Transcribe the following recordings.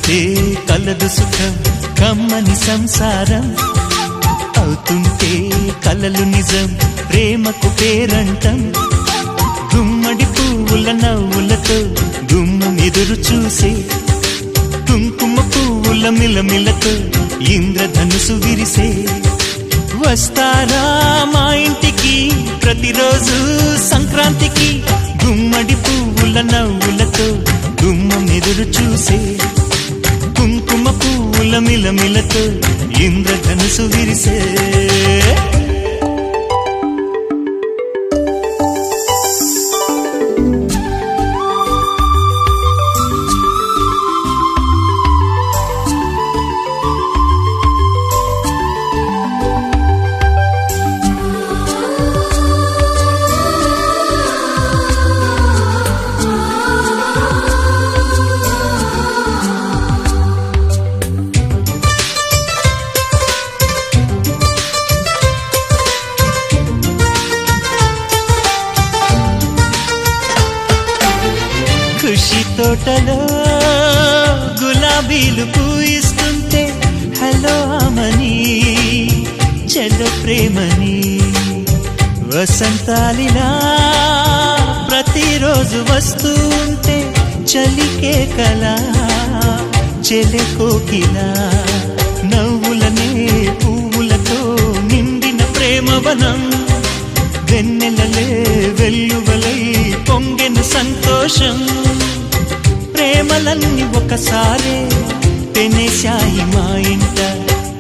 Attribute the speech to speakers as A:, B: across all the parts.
A: కలిసుంటే కలదు సుఖం కమ్మని సంసారం అవుతుంటే కలలు నిజం ప్రేమకు పేరంటం గుమ్మడి పువ్వుల నవ్వులతో గుమ్మం ఎదురు చూసే కుంకుమ పువ్వుల మిలమిలతో ఇంద్రధనుసు విరిసే వస్తారా మా ఇంటికి ప్రతిరోజు సంక్రాంతికి గుమ్మడి పువ్వుల నవ్వులతో గుమ్మం ఎదురు చూసే కుంకుమ పువ్వుల మిలమిలతో ఇంద్రధనుసు విరిసే ఖుషి తోటలో గులాబీలు పూయిస్తుంటే హలో అమని చెల్లో ప్రేమని వసంతాలిలా ప్రతిరోజు వస్తూ ఉంటే చలికే కలా చెలె కోకిలా నవ్వులనే పువ్వులతో నిండిన ప్రేమవనం వెన్నెలలే వెల్లువలై పొంగెను సంతోషం ప్రేమలన్నీ ఒకసారే పెనేశాయి మా ఇంట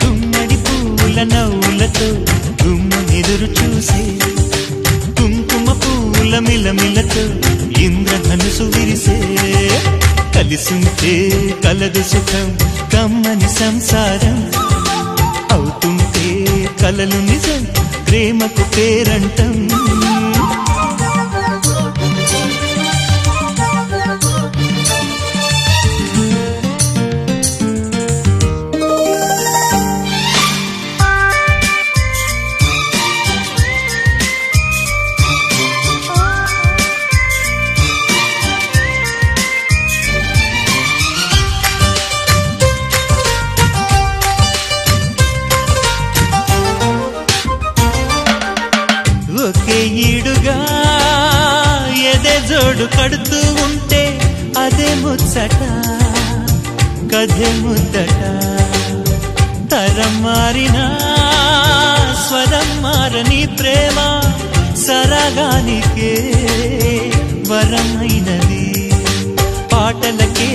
A: గుమ్మడి పువ్వుల నవ్వులతో గుమ్మెదురు చూసే కుంకుమ పువ్వుల మిలమిలతో ఇంద్రధనుసు విరిసే కలిసుంటే కలదు సుఖం కమ్మని సంసారం అవుతుంటే కలలు నిజం ప్రేమకు పేరంటం ఒకే ఈడుగా ఎదే జోడు కడుతూ ఉంటే అదే ముచ్చట కథే ముద్దట తరం మారినా స్వరం మారని ప్రేమ సరగానికే వరమైనది పాటలకే